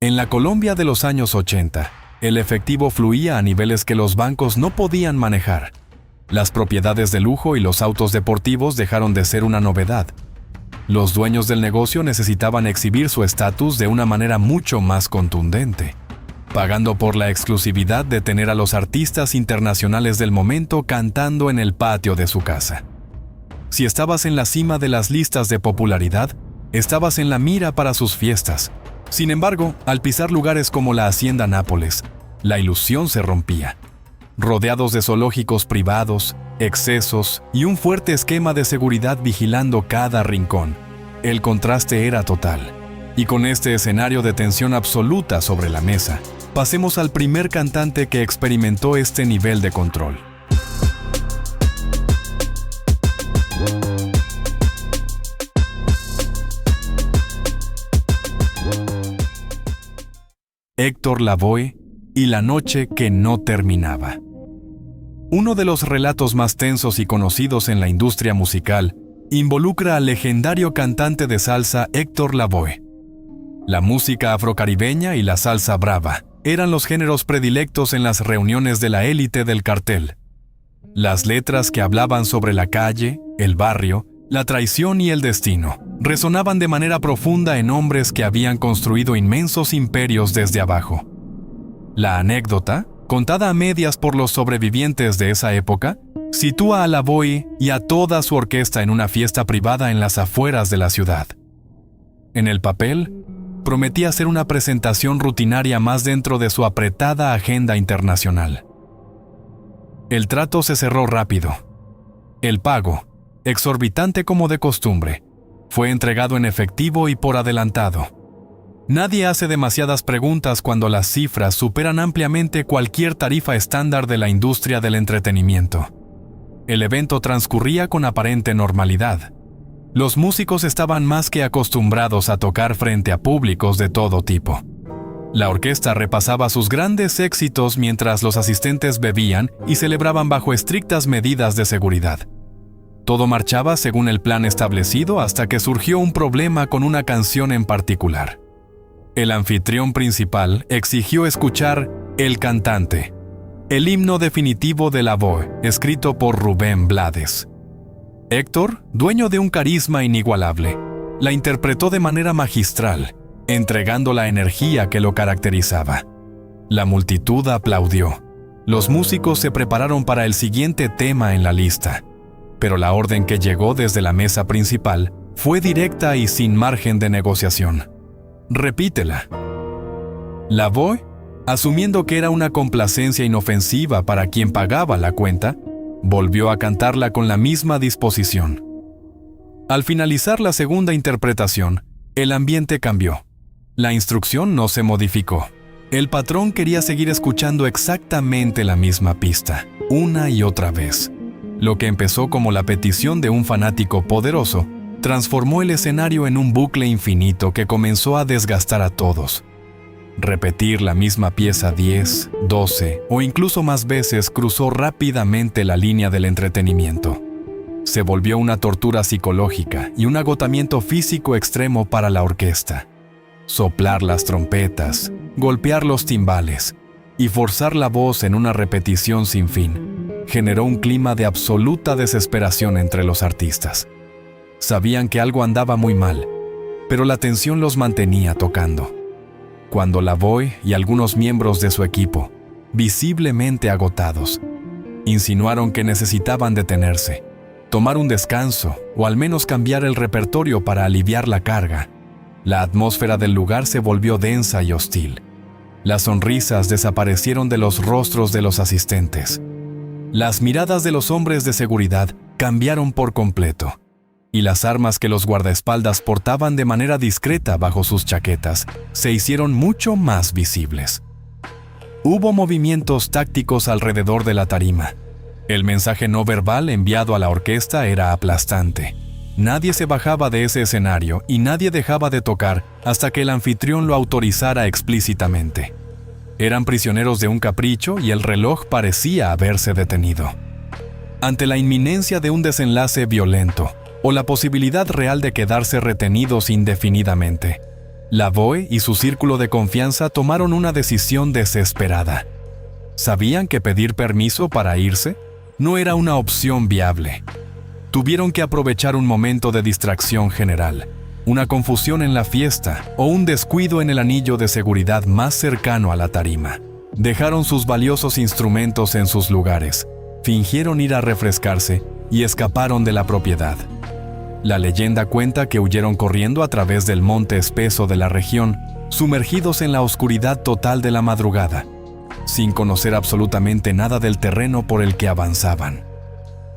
En la Colombia de los años 80, el efectivo fluía a niveles que los bancos no podían manejar. Las propiedades de lujo y los autos deportivos dejaron de ser una novedad. Los dueños del negocio necesitaban exhibir su estatus de una manera mucho más contundente, pagando por la exclusividad de tener a los artistas internacionales del momento cantando en el patio de su casa. Si estabas en la cima de las listas de popularidad, estabas en la mira para sus fiestas. Sin embargo, al pisar lugares como la Hacienda Nápoles, la ilusión se rompía. Rodeados de zoológicos privados, excesos y un fuerte esquema de seguridad vigilando cada rincón, el contraste era total. Y con este escenario de tensión absoluta sobre la mesa, pasemos al primer cantante que experimentó este nivel de control. Héctor Lavoe y la noche que no terminaba. Uno de los relatos más tensos y conocidos en la industria musical involucra al legendario cantante de salsa Héctor Lavoe. La música afrocaribeña y la salsa brava eran los géneros predilectos en las reuniones de la élite del cartel. Las letras que hablaban sobre la calle, el barrio, la traición y el destino resonaban de manera profunda en hombres que habían construido inmensos imperios desde abajo. La anécdota, contada a medias por los sobrevivientes de esa época, sitúa a Lavoe y a toda su orquesta en una fiesta privada en las afueras de la ciudad. En el papel, prometía ser una presentación rutinaria más dentro de su apretada agenda internacional. El trato se cerró rápido. El pago, exorbitante como de costumbre, fue entregado en efectivo y por adelantado. Nadie hace demasiadas preguntas cuando las cifras superan ampliamente cualquier tarifa estándar de la industria del entretenimiento. El evento transcurría con aparente normalidad. Los músicos estaban más que acostumbrados a tocar frente a públicos de todo tipo. La orquesta repasaba sus grandes éxitos mientras los asistentes bebían y celebraban bajo estrictas medidas de seguridad. Todo marchaba según el plan establecido hasta que surgió un problema con una canción en particular. El anfitrión principal exigió escuchar El Cantante, el himno definitivo de Lavoe, escrito por Rubén Blades. Héctor, dueño de un carisma inigualable, la interpretó de manera magistral, entregando la energía que lo caracterizaba. La multitud aplaudió. Los músicos se prepararon para el siguiente tema en la lista, pero la orden que llegó desde la mesa principal fue directa y sin margen de negociación. Repítela. Lavoe, asumiendo que era una complacencia inofensiva para quien pagaba la cuenta, volvió a cantarla con la misma disposición. Al finalizar la segunda interpretación, el ambiente cambió. La instrucción no se modificó. El patrón quería seguir escuchando exactamente la misma pista, una y otra vez. Lo que empezó como la petición de un fanático poderoso, transformó el escenario en un bucle infinito que comenzó a desgastar a todos. Repetir la misma pieza 10, 12 o incluso más veces cruzó rápidamente la línea del entretenimiento. Se volvió una tortura psicológica y un agotamiento físico extremo para la orquesta. Soplar las trompetas, golpear los timbales y forzar la voz en una repetición sin fin generó un clima de absoluta desesperación entre los artistas. Sabían que algo andaba muy mal, pero la tensión los mantenía tocando. Cuando Lavoe y algunos miembros de su equipo, visiblemente agotados, insinuaron que necesitaban detenerse, tomar un descanso o al menos cambiar el repertorio para aliviar la carga, la atmósfera del lugar se volvió densa y hostil. Las sonrisas desaparecieron de los rostros de los asistentes. Las miradas de los hombres de seguridad cambiaron por completo, y las armas que los guardaespaldas portaban de manera discreta bajo sus chaquetas se hicieron mucho más visibles. Hubo movimientos tácticos alrededor de la tarima. El mensaje no verbal enviado a la orquesta era aplastante. Nadie se bajaba de ese escenario y nadie dejaba de tocar hasta que el anfitrión lo autorizara explícitamente. Eran prisioneros de un capricho y el reloj parecía haberse detenido. Ante la inminencia de un desenlace violento o la posibilidad real de quedarse retenidos indefinidamente, Lavoe y su círculo de confianza tomaron una decisión desesperada. Sabían que pedir permiso para irse no era una opción viable. Tuvieron que aprovechar un momento de distracción general, una confusión en la fiesta o un descuido en el anillo de seguridad más cercano a la tarima. Dejaron sus valiosos instrumentos en sus lugares, fingieron ir a refrescarse y escaparon de la propiedad. La leyenda cuenta que huyeron corriendo a través del monte espeso de la región, sumergidos en la oscuridad total de la madrugada, sin conocer absolutamente nada del terreno por el que avanzaban.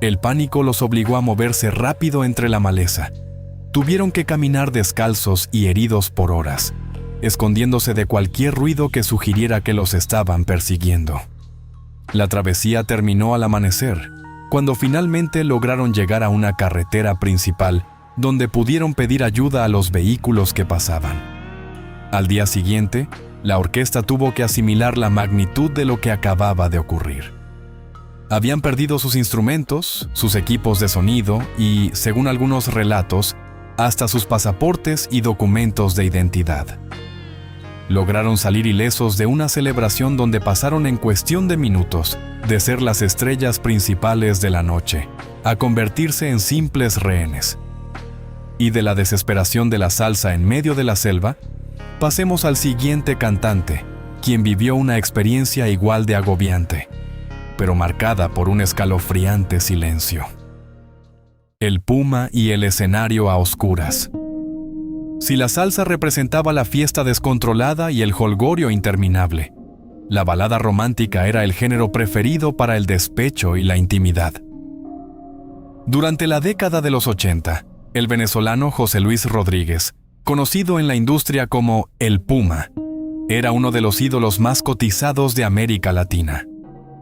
El pánico los obligó a moverse rápido entre la maleza. Tuvieron que caminar descalzos y heridos por horas, escondiéndose de cualquier ruido que sugiriera que los estaban persiguiendo. La travesía terminó al amanecer, cuando finalmente lograron llegar a una carretera principal donde pudieron pedir ayuda a los vehículos que pasaban. Al día siguiente, la orquesta tuvo que asimilar la magnitud de lo que acababa de ocurrir. Habían perdido sus instrumentos, sus equipos de sonido y, según algunos relatos, hasta sus pasaportes y documentos de identidad. Lograron salir ilesos de una celebración donde pasaron en cuestión de minutos de ser las estrellas principales de la noche a convertirse en simples rehenes. Y de la desesperación de la salsa en medio de la selva, pasemos al siguiente cantante, quien vivió una experiencia igual de agobiante, pero marcada por un escalofriante silencio. El Puma y el escenario a oscuras. Si la salsa representaba la fiesta descontrolada y el jolgorio interminable, la balada romántica era el género preferido para el despecho y la intimidad. Durante la década de los 80, el venezolano José Luis Rodríguez, conocido en la industria como El Puma, era uno de los ídolos más cotizados de América Latina.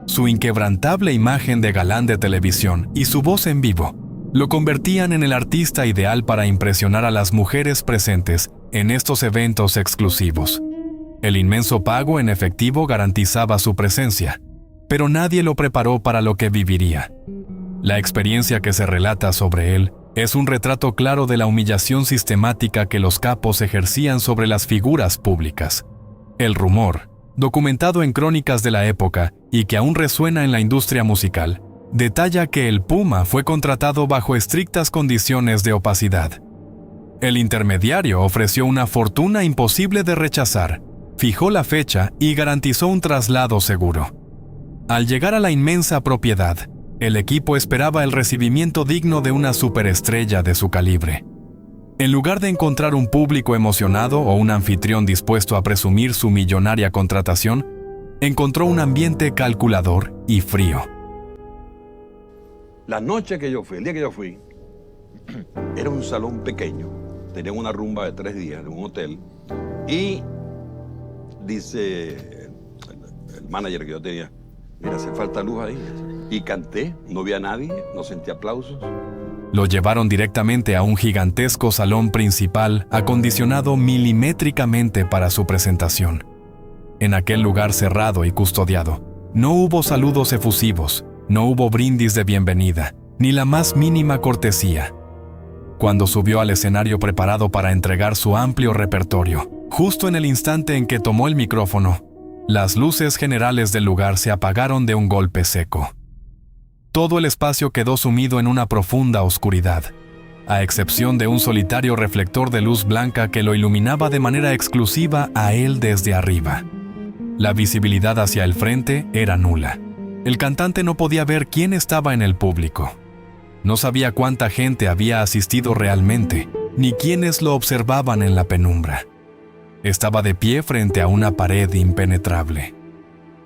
Su inquebrantable imagen de galán de televisión y su voz en vivo lo convertían en el artista ideal para impresionar a las mujeres presentes en estos eventos exclusivos. El inmenso pago en efectivo garantizaba su presencia, pero nadie lo preparó para lo que viviría. La experiencia que se relata sobre él es un retrato claro de la humillación sistemática que los capos ejercían sobre las figuras públicas. El rumor, documentado en crónicas de la época y que aún resuena en la industria musical, detalla que el Puma fue contratado bajo estrictas condiciones de opacidad. El intermediario ofreció una fortuna imposible de rechazar, fijó la fecha y garantizó un traslado seguro. Al llegar a la inmensa propiedad, el equipo esperaba el recibimiento digno de una superestrella de su calibre. En lugar de encontrar un público emocionado o un anfitrión dispuesto a presumir su millonaria contratación, encontró un ambiente calculador y frío. La noche que yo fui, el día que yo fui, era un salón pequeño. Tenían una rumba de 3 días en un hotel. Y dice el manager que yo tenía, mira, hace falta luz ahí. Y canté, no vi a nadie, no sentí aplausos. Lo llevaron directamente a un gigantesco salón principal acondicionado milimétricamente para su presentación. En aquel lugar cerrado y custodiado, no hubo saludos efusivos, no hubo brindis de bienvenida, ni la más mínima cortesía. Cuando subió al escenario preparado para entregar su amplio repertorio, justo en el instante en que tomó el micrófono, las luces generales del lugar se apagaron de un golpe seco. Todo el espacio quedó sumido en una profunda oscuridad, a excepción de un solitario reflector de luz blanca que lo iluminaba de manera exclusiva a él desde arriba. La visibilidad hacia el frente era nula. El cantante no podía ver quién estaba en el público. No sabía cuánta gente había asistido realmente, ni quiénes lo observaban en la penumbra. Estaba de pie frente a una pared impenetrable.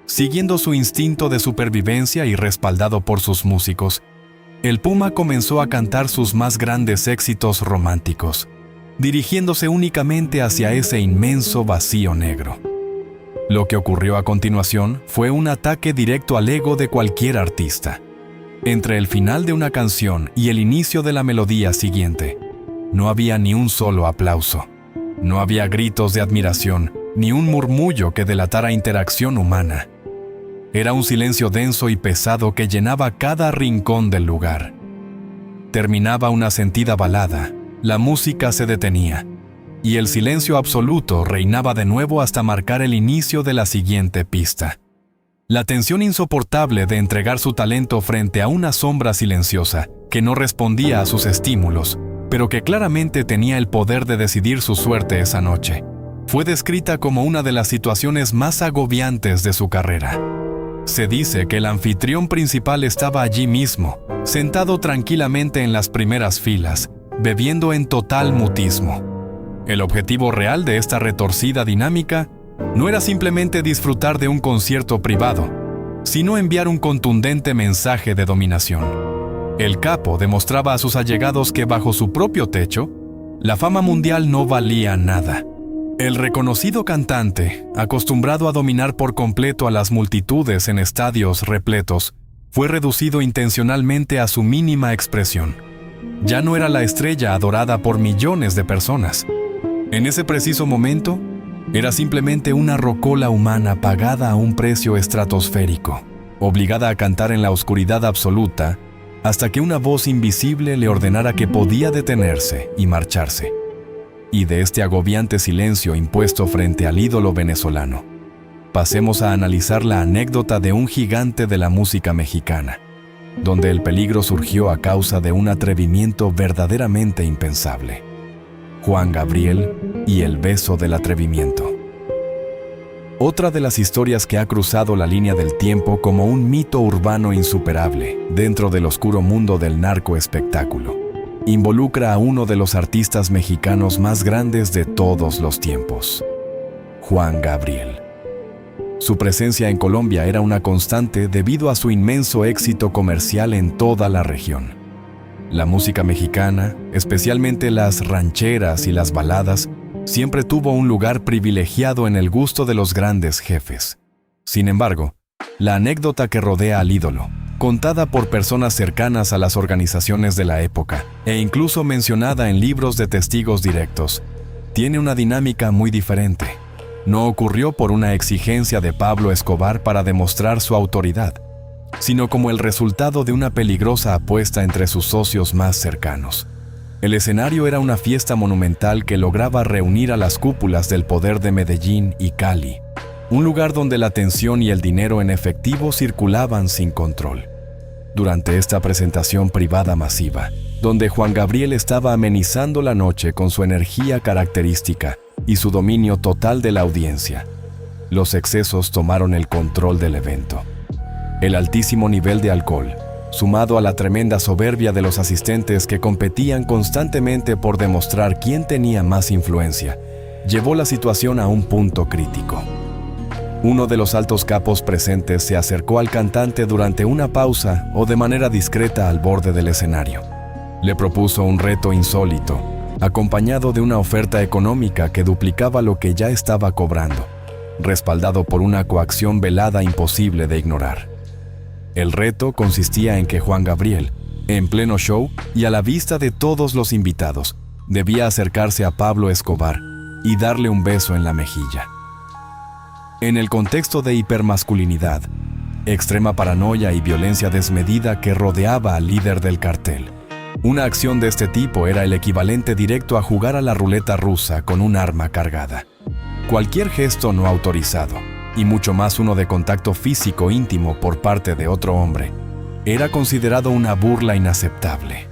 Siguiendo su instinto de supervivencia y respaldado por sus músicos, el Puma comenzó a cantar sus más grandes éxitos románticos, dirigiéndose únicamente hacia ese inmenso vacío negro. Lo que ocurrió a continuación fue un ataque directo al ego de cualquier artista. Entre el final de una canción y el inicio de la melodía siguiente, no había ni un solo aplauso. No había gritos de admiración, ni un murmullo que delatara interacción humana. Era un silencio denso y pesado que llenaba cada rincón del lugar. Terminaba una sentida balada, la música se detenía, y el silencio absoluto reinaba de nuevo hasta marcar el inicio de la siguiente pista. La tensión insoportable de entregar su talento frente a una sombra silenciosa que no respondía a sus estímulos, pero que claramente tenía el poder de decidir su suerte esa noche, fue descrita como una de las situaciones más agobiantes de su carrera. Se dice que el anfitrión principal estaba allí mismo, sentado tranquilamente en las primeras filas, bebiendo en total mutismo. El objetivo real de esta retorcida dinámica no era simplemente disfrutar de un concierto privado, sino enviar un contundente mensaje de dominación. El capo demostraba a sus allegados que bajo su propio techo, la fama mundial no valía nada. El reconocido cantante, acostumbrado a dominar por completo a las multitudes en estadios repletos, fue reducido intencionalmente a su mínima expresión. Ya no era la estrella adorada por millones de personas. En ese preciso momento, era simplemente una rocola humana pagada a un precio estratosférico, obligada a cantar en la oscuridad absoluta hasta que una voz invisible le ordenara que podía detenerse y marcharse. Y de este agobiante silencio impuesto frente al ídolo venezolano, pasemos a analizar la anécdota de un gigante de la música mexicana, donde el peligro surgió a causa de un atrevimiento verdaderamente impensable. Juan Gabriel y el beso del atrevimiento. Otra de las historias que ha cruzado la línea del tiempo como un mito urbano insuperable dentro del oscuro mundo del narcoespectáculo involucra a uno de los artistas mexicanos más grandes de todos los tiempos, Juan Gabriel. Su presencia en Colombia era una constante debido a su inmenso éxito comercial en toda la región. La música mexicana, especialmente las rancheras y las baladas, siempre tuvo un lugar privilegiado en el gusto de los grandes jefes. Sin embargo, la anécdota que rodea al ídolo, contada por personas cercanas a las organizaciones de la época e incluso mencionada en libros de testigos directos, tiene una dinámica muy diferente. No ocurrió por una exigencia de Pablo Escobar para demostrar su autoridad, sino como el resultado de una peligrosa apuesta entre sus socios más cercanos. El escenario era una fiesta monumental que lograba reunir a las cúpulas del poder de Medellín y Cali, un lugar donde la tensión y el dinero en efectivo circulaban sin control. Durante esta presentación privada masiva, donde Juan Gabriel estaba amenizando la noche con su energía característica y su dominio total de la audiencia, los excesos tomaron el control del evento. El altísimo nivel de alcohol, sumado a la tremenda soberbia de los asistentes que competían constantemente por demostrar quién tenía más influencia, llevó la situación a un punto crítico. Uno de los altos capos presentes se acercó al cantante durante una pausa o de manera discreta al borde del escenario. Le propuso un reto insólito, acompañado de una oferta económica que duplicaba lo que ya estaba cobrando, respaldado por una coacción velada imposible de ignorar. El reto consistía en que Juan Gabriel, en pleno show y a la vista de todos los invitados, debía acercarse a Pablo Escobar y darle un beso en la mejilla. En el contexto de hipermasculinidad, extrema paranoia y violencia desmedida que rodeaba al líder del cartel, una acción de este tipo era el equivalente directo a jugar a la ruleta rusa con un arma cargada. Cualquier gesto no autorizado, y mucho más uno de contacto físico íntimo por parte de otro hombre, era considerado una burla inaceptable.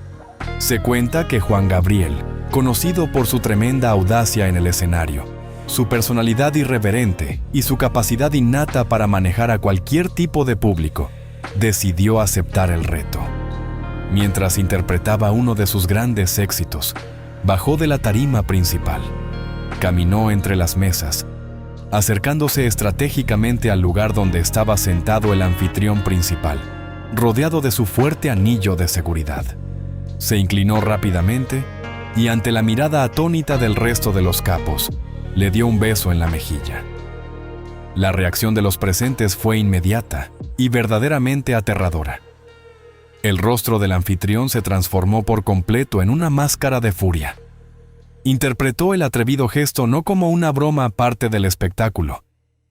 Se cuenta que Juan Gabriel, conocido por su tremenda audacia en el escenario, su personalidad irreverente y su capacidad innata para manejar a cualquier tipo de público, decidió aceptar el reto. Mientras interpretaba uno de sus grandes éxitos, bajó de la tarima principal, caminó entre las mesas, acercándose estratégicamente al lugar donde estaba sentado el anfitrión principal, rodeado de su fuerte anillo de seguridad. Se inclinó rápidamente y, ante la mirada atónita del resto de los capos, le dio un beso en la mejilla. La reacción de los presentes fue inmediata y verdaderamente aterradora. El rostro del anfitrión se transformó por completo en una máscara de furia. Interpretó el atrevido gesto no como una broma aparte del espectáculo,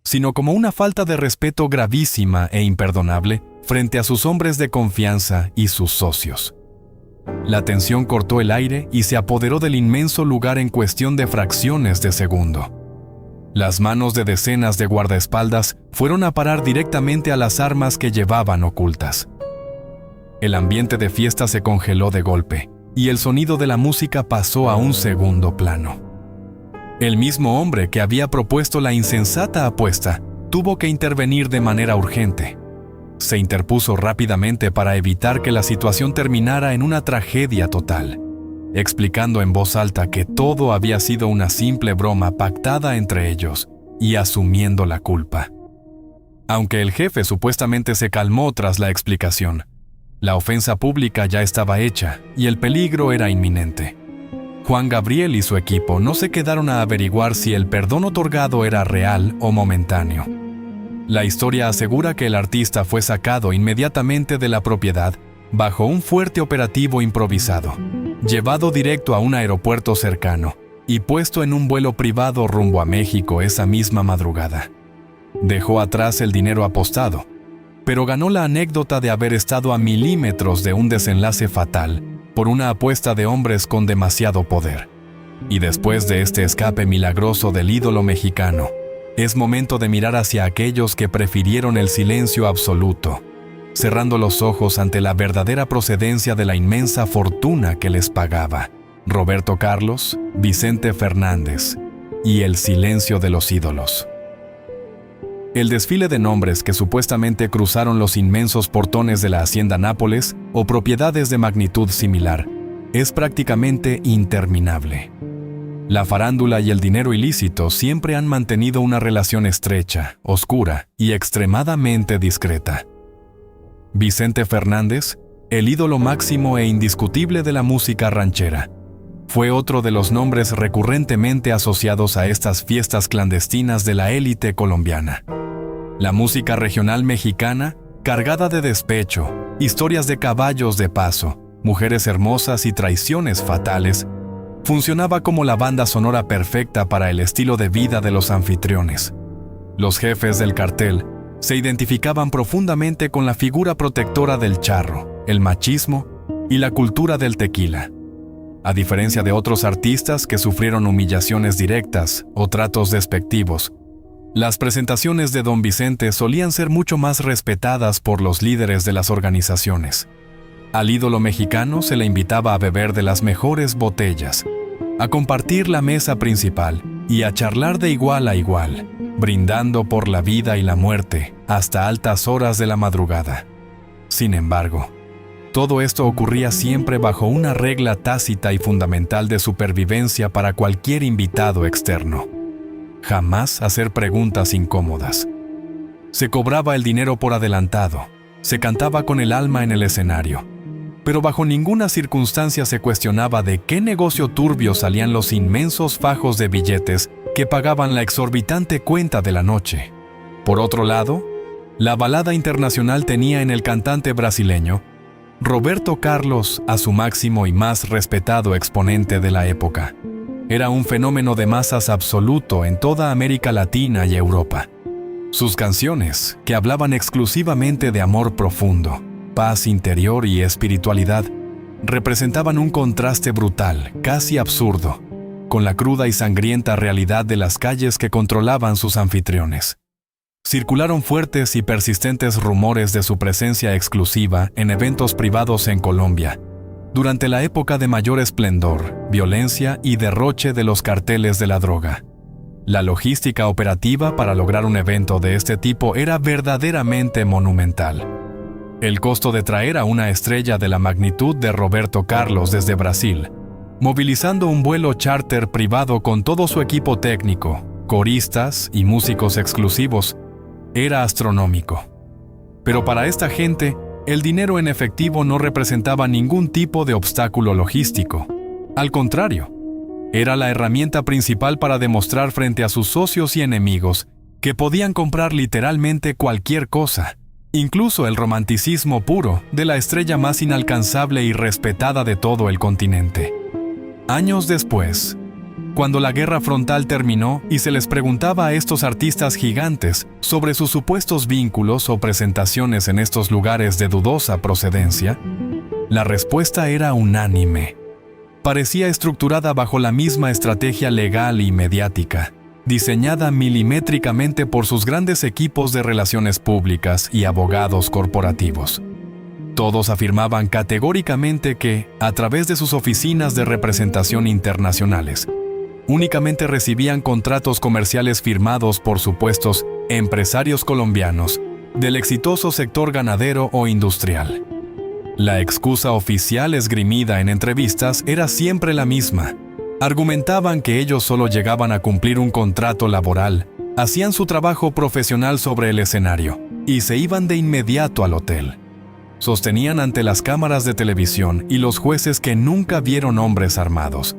sino como una falta de respeto gravísima e imperdonable frente a sus hombres de confianza y sus socios. La tensión cortó el aire y se apoderó del inmenso lugar en cuestión de fracciones de segundo. Las manos de decenas de guardaespaldas fueron a parar directamente a las armas que llevaban ocultas. El ambiente de fiesta se congeló de golpe, y el sonido de la música pasó a un segundo plano. El mismo hombre que había propuesto la insensata apuesta tuvo que intervenir de manera urgente. Se interpuso rápidamente para evitar que la situación terminara en una tragedia total, explicando en voz alta que todo había sido una simple broma pactada entre ellos y asumiendo la culpa. Aunque el jefe supuestamente se calmó tras la explicación, la ofensa pública ya estaba hecha y el peligro era inminente. Juan Gabriel y su equipo no se quedaron a averiguar si el perdón otorgado era real o momentáneo. La historia asegura que el artista fue sacado inmediatamente de la propiedad bajo un fuerte operativo improvisado, llevado directo a un aeropuerto cercano y puesto en un vuelo privado rumbo a México esa misma madrugada. Dejó atrás el dinero apostado, pero ganó la anécdota de haber estado a milímetros de un desenlace fatal por una apuesta de hombres con demasiado poder. Y después de este escape milagroso del ídolo mexicano, es momento de mirar hacia aquellos que prefirieron el silencio absoluto, cerrando los ojos ante la verdadera procedencia de la inmensa fortuna que les pagaba. Roberto Carlos, Vicente Fernández y el silencio de los ídolos. El desfile de nombres que supuestamente cruzaron los inmensos portones de la Hacienda Nápoles o propiedades de magnitud similar es prácticamente interminable. La farándula y el dinero ilícito siempre han mantenido una relación estrecha, oscura y extremadamente discreta. Vicente Fernández, el ídolo máximo e indiscutible de la música ranchera, fue otro de los nombres recurrentemente asociados a estas fiestas clandestinas de la élite colombiana. La música regional mexicana, cargada de despecho, historias de caballos de paso, mujeres hermosas y traiciones fatales, funcionaba como la banda sonora perfecta para el estilo de vida de los anfitriones. Los jefes del cartel se identificaban profundamente con la figura protectora del charro, el machismo y la cultura del tequila. A diferencia de otros artistas que sufrieron humillaciones directas o tratos despectivos, las presentaciones de Don Vicente solían ser mucho más respetadas por los líderes de las organizaciones. Al ídolo mexicano se le invitaba a beber de las mejores botellas, a compartir la mesa principal y a charlar de igual a igual, brindando por la vida y la muerte hasta altas horas de la madrugada. Sin embargo, todo esto ocurría siempre bajo una regla tácita y fundamental de supervivencia para cualquier invitado externo: jamás hacer preguntas incómodas. Se cobraba el dinero por adelantado, se cantaba con el alma en el escenario, pero bajo ninguna circunstancia se cuestionaba de qué negocio turbio salían los inmensos fajos de billetes que pagaban la exorbitante cuenta de la noche. Por otro lado, la balada internacional tenía en el cantante brasileño Roberto Carlos a su máximo y más respetado exponente de la época. Era un fenómeno de masas absoluto en toda América Latina y Europa. Sus canciones, que hablaban exclusivamente de amor profundo, paz interior y espiritualidad, representaban un contraste brutal, casi absurdo, con la cruda y sangrienta realidad de las calles que controlaban sus anfitriones. Circularon fuertes y persistentes rumores de su presencia exclusiva en eventos privados en Colombia, durante la época de mayor esplendor, violencia y derroche de los carteles de la droga. La logística operativa para lograr un evento de este tipo era verdaderamente monumental. El costo de traer a una estrella de la magnitud de Roberto Carlos desde Brasil, movilizando un vuelo charter privado con todo su equipo técnico, coristas y músicos exclusivos, era astronómico. Pero para esta gente, el dinero en efectivo no representaba ningún tipo de obstáculo logístico. Al contrario, era la herramienta principal para demostrar frente a sus socios y enemigos que podían comprar literalmente cualquier cosa, incluso el romanticismo puro de la estrella más inalcanzable y respetada de todo el continente. Años después, cuando la guerra frontal terminó y se les preguntaba a estos artistas gigantes sobre sus supuestos vínculos o presentaciones en estos lugares de dudosa procedencia, La respuesta era unánime. Parecía estructurada bajo la misma estrategia legal y mediática, diseñada milimétricamente por sus grandes equipos de relaciones públicas y abogados corporativos. Todos afirmaban categóricamente que, a través de sus oficinas de representación internacionales, únicamente recibían contratos comerciales firmados por supuestos empresarios colombianos del exitoso sector ganadero o industrial. La excusa oficial esgrimida en entrevistas era siempre la misma. Argumentaban que ellos solo llegaban a cumplir un contrato laboral, hacían su trabajo profesional sobre el escenario y se iban de inmediato al hotel. Sostenían ante las cámaras de televisión y los jueces que nunca vieron hombres armados,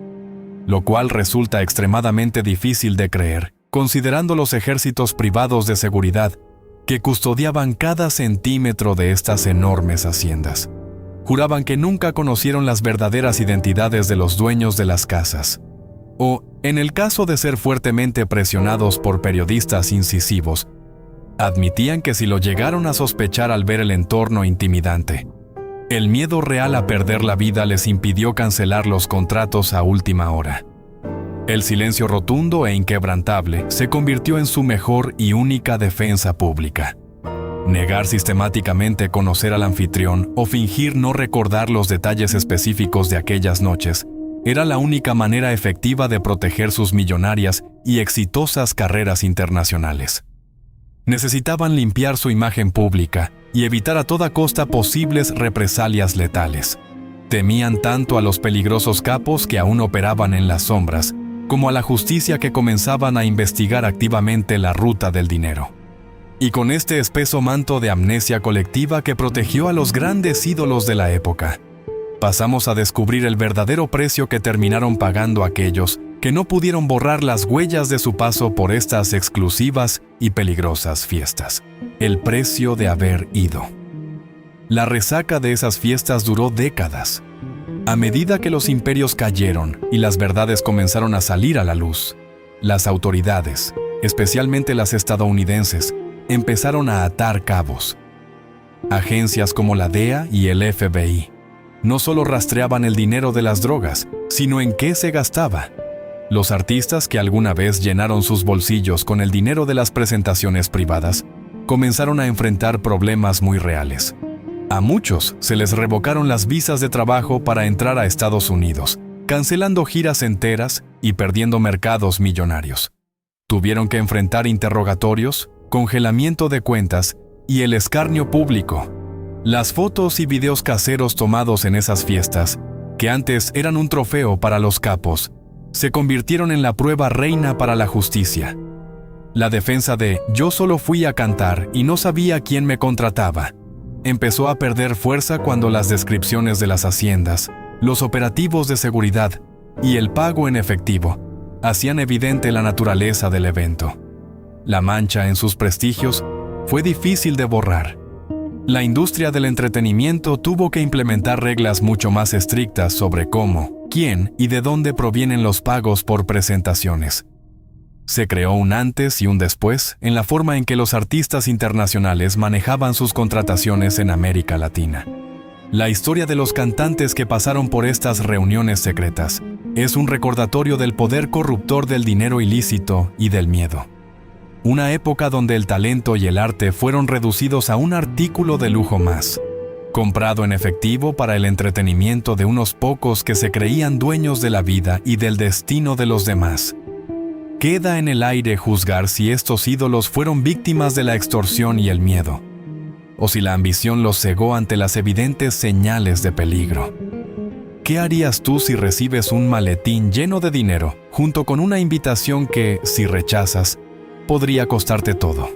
lo cual resulta extremadamente difícil de creer, considerando los ejércitos privados de seguridad que custodiaban cada centímetro de estas enormes haciendas. Juraban que nunca conocieron las verdaderas identidades de los dueños de las casas. O, en el caso de ser fuertemente presionados por periodistas incisivos, admitían que si lo llegaron a sospechar al ver el entorno intimidante, el miedo real a perder la vida les impidió cancelar los contratos a última hora. El silencio rotundo e inquebrantable se convirtió en su mejor y única defensa pública. Negar sistemáticamente conocer al anfitrión o fingir no recordar los detalles específicos de aquellas noches era la única manera efectiva de proteger sus millonarias y exitosas carreras internacionales. Necesitaban limpiar su imagen pública y evitar a toda costa posibles represalias letales. Temían tanto a los peligrosos capos que aún operaban en las sombras, como a la justicia que comenzaban a investigar activamente la ruta del dinero. Y con este espeso manto de amnesia colectiva que protegió a los grandes ídolos de la época, pasamos a descubrir el verdadero precio que terminaron pagando aquellos que no pudieron borrar las huellas de su paso por estas exclusivas y peligrosas fiestas. El precio de haber ido. La resaca de esas fiestas duró décadas. A medida que los imperios cayeron y las verdades comenzaron a salir a la luz, las autoridades, especialmente las estadounidenses, empezaron a atar cabos. Agencias como la DEA y el FBI no solo rastreaban el dinero de las drogas, sino en qué se gastaba. Los artistas que alguna vez llenaron sus bolsillos con el dinero de las presentaciones privadas comenzaron a enfrentar problemas muy reales. A muchos se les revocaron las visas de trabajo para entrar a Estados Unidos, cancelando giras enteras y perdiendo mercados millonarios. Tuvieron que enfrentar interrogatorios, congelamiento de cuentas y el escarnio público. Las fotos y videos caseros tomados en esas fiestas, que antes eran un trofeo para los capos, se convirtieron en la prueba reina para la justicia. La defensa de «yo solo fui a cantar y no sabía quién me contrataba» empezó a perder fuerza cuando las descripciones de las haciendas, los operativos de seguridad y el pago en efectivo hacían evidente la naturaleza del evento. La mancha en sus prestigios fue difícil de borrar. La industria del entretenimiento tuvo que implementar reglas mucho más estrictas sobre cómo, quién y de dónde provienen los pagos por presentaciones. Se creó un antes y un después en la forma en que los artistas internacionales manejaban sus contrataciones en América Latina. La historia de los cantantes que pasaron por estas reuniones secretas es un recordatorio del poder corruptor del dinero ilícito y del miedo. Una época donde el talento y el arte fueron reducidos a un artículo de lujo más, comprado en efectivo para el entretenimiento de unos pocos que se creían dueños de la vida y del destino de los demás. Queda en el aire juzgar si estos ídolos fueron víctimas de la extorsión y el miedo, o si la ambición los cegó ante las evidentes señales de peligro. ¿Qué harías tú si recibes un maletín lleno de dinero, junto con una invitación que, si rechazas, podría costarte todo?